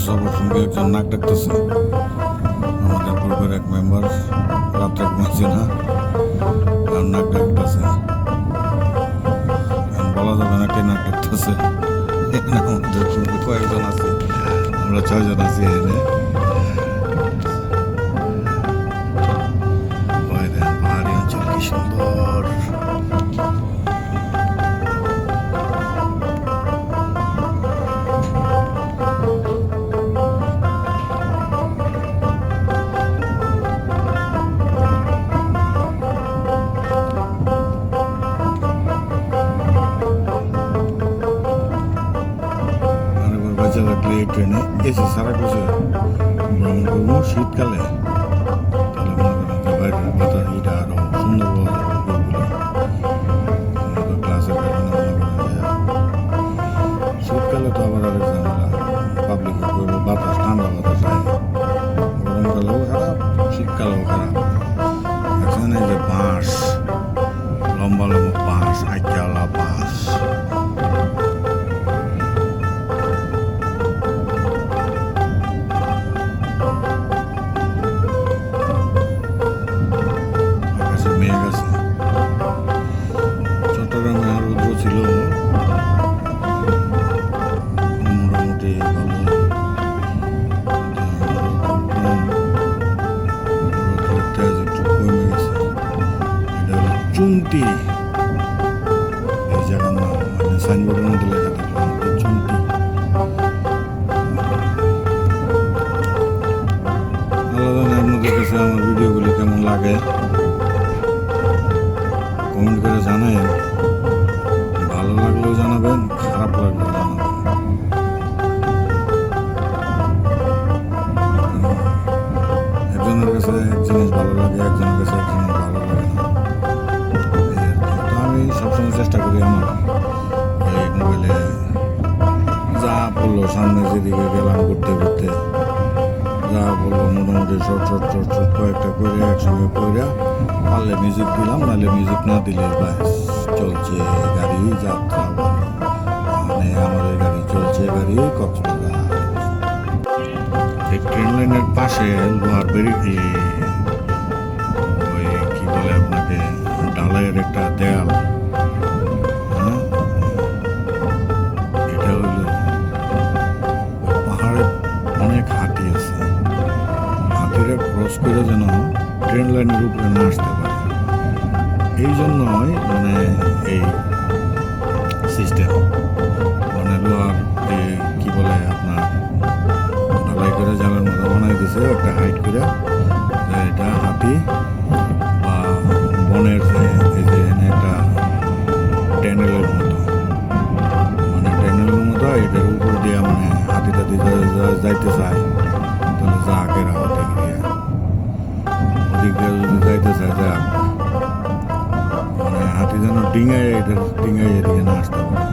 সবার সঙ্গে একজন নাক ডাকতেছে, আমাদের গ্রুপের এক মেম্বার, রাত্রে ঘুমাচ্ছে না আর নাক ডাকতেছে। বলা যাবে না কে নাক ডাকতেছে। আমাদের গ্রুপে কয়েকজন আছে, আমরা 6 জন আছি এখানে। পাহাড়ি অঞ্চল কি সুন্দর। বাচ্চা থাকলে এই ট্রেনে এসে সারা কিছু ভ্রমণ করবো শীতকালে, তাহলে মনে করেন যে বাইরের বাতাস এটা আরো সুন্দর পাওয়া যাবে। ক্লাসের কারণে মনে করেন যে শীতকালে তো আবার আরেক ঝামেলা, পাবলিক করবো বাতাস, ঠান্ডা বাতাস হয়, গরমকালেও খারাপ, শীতকালেও খারাপ। এখানে যে বাঁশ, লম্বা লম্বা বাঁশ, আইকালা বাঁশ, মেঘ আছে। চট্টগ্রামে রৌদ্র ছিল মোটামুটি ভালো, তেজ একটু কমে গেছে। এটা হলো চুন্টি, এই জায়গার নাম, মানে সাইনবোর্ডের মধ্যে লেখা দেখলাম চুন্টি। আল্লাহ জানে আপনাদের কাছে আমার ভিডিওগুলি কেমন লাগে, কমেন্ট করে জানাবেন। ভালো লাগলেও জানাবেন, খারাপ লাগলেও জানাবেন। একজনের কাছে এক জিনিস ভালো লাগে, একজনের কাছে এক জিনিস ভালো লাগে না। তো আমি সবসময় চেষ্টা করি আমার এই মোবাইলে যা বললো, সামনে যেদিকে গেলাম ঘুরতে ঘুরতে, যা বললো মোটামুটি শর্ট শর্ট শর্ট শর্ট কয়েকটা করে একসঙ্গে করে পারলে মিউজিক দিলাম, নাহলে মিউজিক না দিলে ব্যাস চলছে গাড়ি যাত্রা। মানে আমাদের গাড়ি চলছে, গাড়ি কক্সবাজার। এই ট্রেন লাইনের পাশে লোহার বেরিয়ে ওই কি বলে আপনাকে ঢালাইয়ের একটা দেয়াল, হ্যাঁ, এটা হইল পাহাড়ে অনেক হাতি আছে, হাতিরা ক্রস করে যেন ট্রেন লাইনের উপরে না আসতে পারে, এই জন্যই মানে এই সিস্টেম। মানে লোহার কি বলে আপনার ঢালাই করে জালের মতো বানাই দিছে একটা হাইট করে, এটা হাতি বা বনের যে এই যে একটা ট্যানেলের মতো, মানে ট্যানেলের মতো এটার উপর দিয়ে মানে হাতি টাতি যাইতে চায়, তাহলে যা আগের ওদিক দিয়ে যদি যাইতে চায় যাক, মানে হাতি যেন ডিঙায় এদিকে না আসতে পারে।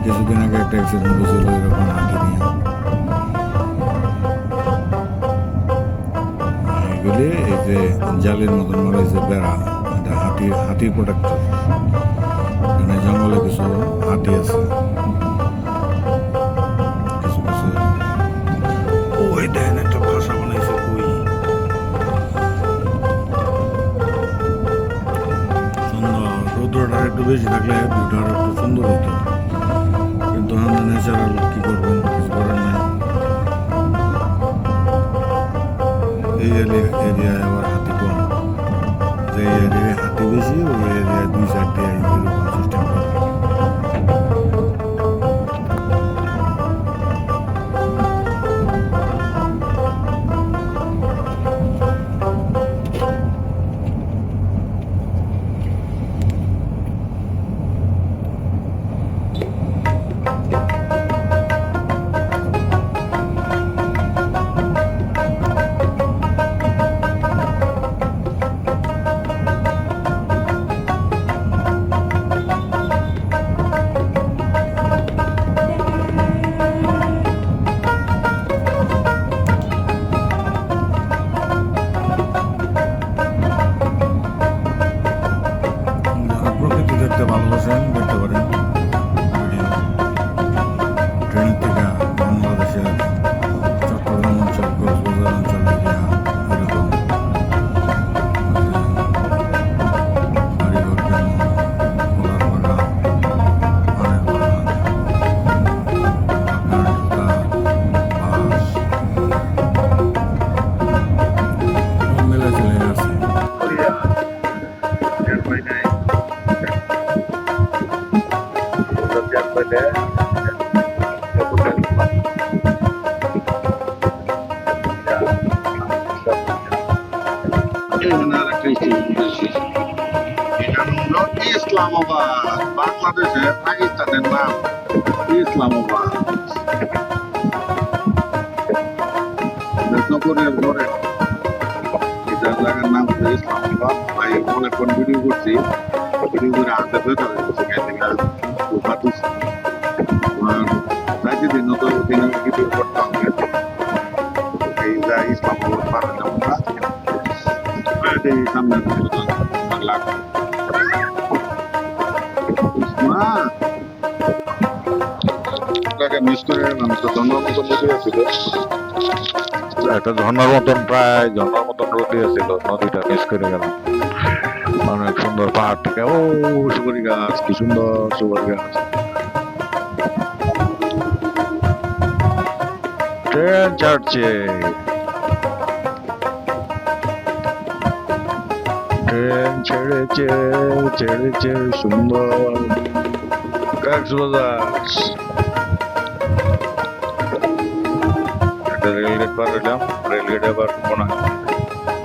কিছুদিন আগে একটা অ্যাক্সিডেন্ট হয়েছিল এরকম হাতি নিয়ে। এগুলি এই যে জালের মতন মারাইছে বেড়া, এটা হাতির প্রোটেক্টর। এখানে জঙ্গলে কিছু হাতি আছে, কিছু কিছু ওই দেন একটা ভাষা বানাইছে কই সুন্দর। রৌদ্রটা একটু বেশি থাকলে ভিউটা আরো একটু সুন্দর হতো, কিন্তু আমাদের ন্যাচারাল কি করবেন, কিছু করার নাই। এই এরিয়ায় আবার হাতি কম, যে এরিয়ায় হাতি বেশি ওই এরিয়ায় 2-4টি এরকম সিস্টেম করা। দেখতে ভালোবাসেন দেখতে পারেন ভিডিও ট্রেনের থেকে বাংলাদেশের পেলে ইসলামাবাদ, বাংলাদেশে পাকিস্তানের নাম ইসলামাবাদ। নগরের ঘরে এটার জায়গার নাম হচ্ছে ইসলামাবাদ। ভাই অনেকক্ষণ ভিডিও করছি, ভিডিও করে হাতে বেতা হয়ে গেছে রাইতে দিন তো দিনে ভিডিও করতাম। এই যা ইসলামাবাদ পারে যেমন এই সামনে লাগবে মিস করে আমি তো ঝর্ণার মতন নদী আছিল, একটা ঝর্ণার মতন প্রায় ঝর্ণার মতন নদী আছিল, নদীটা মিস করে গেলাম। অনেক সুন্দর পাহাড় থেকে ও সুপারি গাছ, কি সুন্দর সুপারি গাছ। ট্রেন ছাড়ছে, ট্রেন ছেড়েছে ছেড়েছে সুন্দর কক্সবাজার। একটা রেলগেট পার হইলাম, রেলগেটে আবার মনে হয়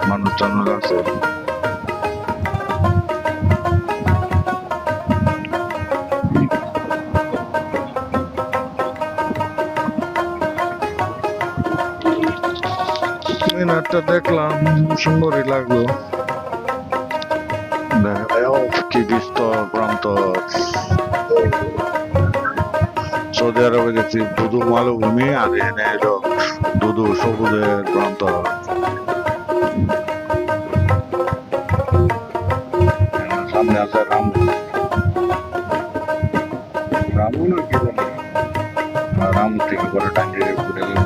মানুষ টানুষ আছে। মিনারটা দেখলাম, সুন্দরই লাগলো। কি বিস্তর প্রান্ত। সৌদি আরবে দেখছি দুধু মালভূমি, আর এখানে এলো দুধু সবুজের প্রান্ত। সামনে আছে রামু, রামু না কি বলে, রামু থেকে করে টাঙ্গিয়ে ঘুরে গেল।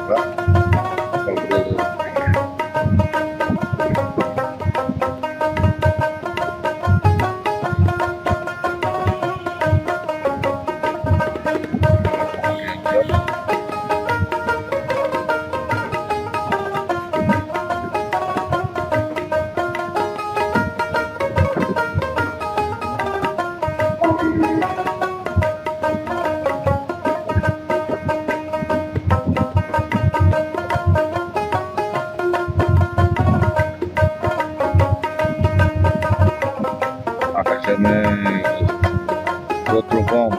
রৌদ্র কম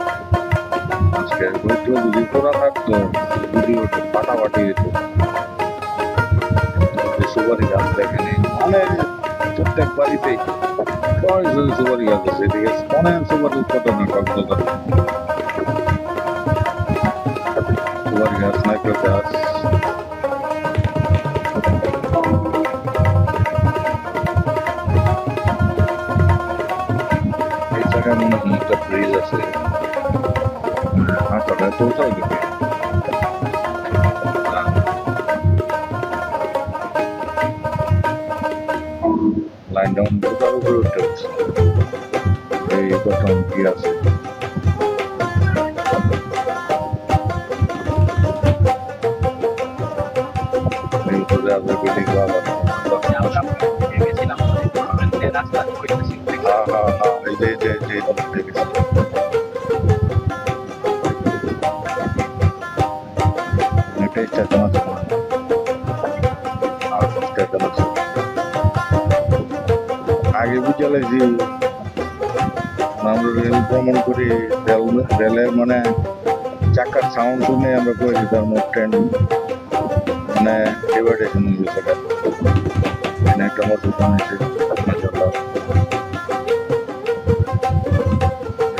আজকে, রৌদ্র যদি পোড়া থাকতো ভিডিওটা ফাটাফাটি যেত। সুপারি গাছ দেখেনি, অনেক প্রত্যেক বাড়িতেই সুপারি গাছ আছে, এদিকে অনেক সুপারি উৎপাদন হয়। সুপারি গাছ, নারকেল গাছ, মনে হয় একটা ব্রিজ আছে, হাঁটাটা পৌঁছাও দিকে। লাইন ডাউন কোথাও উপরে উঠতে হচ্ছে, এই প্রথম কি আছে। আগে বুঝে লাগছি আমরা রেল ভ্রমণ করি, রেলের মানে চাকার সাউন্ড শুনে আমরা করে দিতাম ট্রেন মানে ডিভাইডেশন হয়ে গেছে। একটা মতো বানাইছে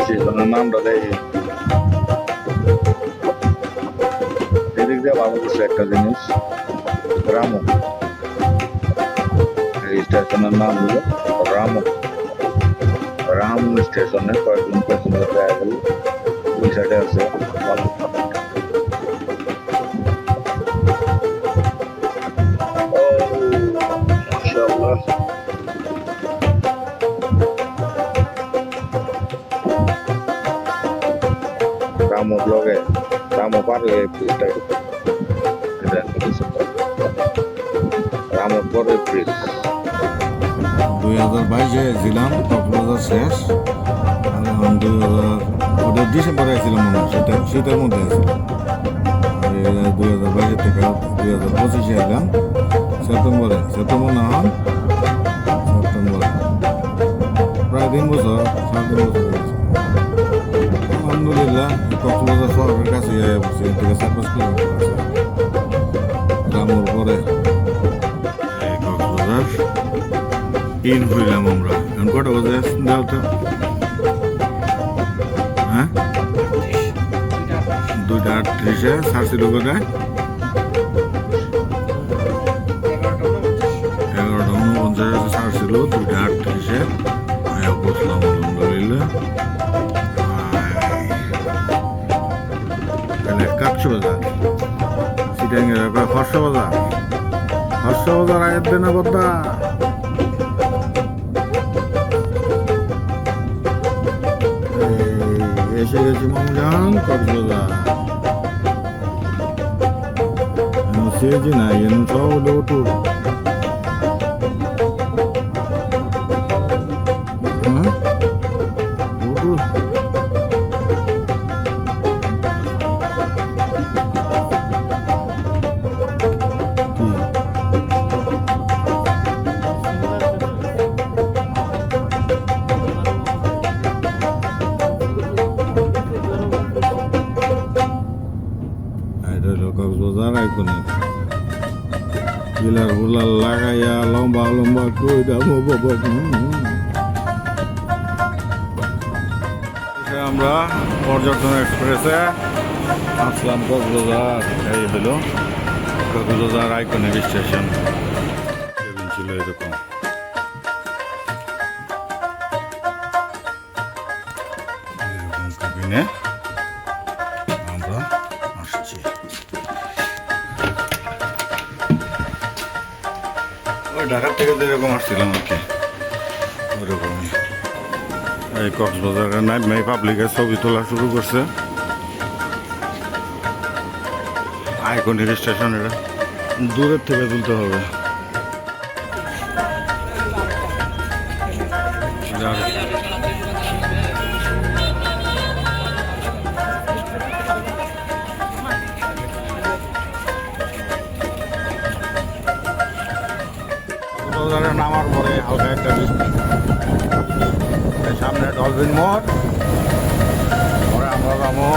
সেই জন্য নামটা দেয়। এদিক দিয়ে ভালো করছে একটা জিনিস, রামু, এই স্টেশনের নাম হলো রামু। রামু স্টেশনে কয়েকজন প্যাসেঞ্জার দেখা গেল, ওই সাইডে আছে রামু ব্লগে, রামু পারে রামুর পরে ব্রিজ। 2022-এ ছিলাম, কক্সবাজার শেষ, এখন ডিসেম্বরে আসছিলাম মনে হয়, শীতের মধ্যে আসছিলাম। আর 2022 থেকে 2025 এলাম সেপ্টেম্বর না হন সেপ্টেম্বরে, প্রায় 3 বছর 3.5 বছর হয়েছে। আলহামদুলিল্লাহ কক্সবাজার শহরের কাছে বসে থেকে 4-5 কিলোমিটার আছে গ্রামের পরে। এই কক্সবাজার ইন হইলাম আমরা। এখন কটা বাজে দেওয়া তো? হ্যাঁ 2:38-এ ছাড়ছিল কোথায়? 11:49 ছাড়ছিল, 2:38-এ বসলাম আলহামদুলিল্লাহ। কক্সবাজার সিটাঙ্গের হর্ষবাজার আয়ের দেনা বদ্দা। এসে গেছি মামুজান কক্সবাজার। সিএজি না এন সব হলো টুর। হ্যাঁ টুর কক্সবাজার আইকনিক পিলার হুলার লাগাইয়া লম্বা লম্বা কই দামো বাবা। আমরা পর্যটন এক্সপ্রেসে আসলাম কক্সবাজার। এই হলো কক্সবাজার আইকনিক স্টেশন। কেবিন ছিল এরকম। কেবিনে আমরা আসছি। ওই ঢাকার থেকে যেরকম আসছিলাম আর কি ওইরকমই। এই কক্সবাজারের নাইট মাই পাবলিকের ছবি তোলা শুরু করছে। আইকনিক স্টেশন এটা, দূরের থেকে তুলতে হবে। নামার পরে হালকা একটা বৃষ্টি, সামনে ডলফিন মোড়, পরে আমরা যাবো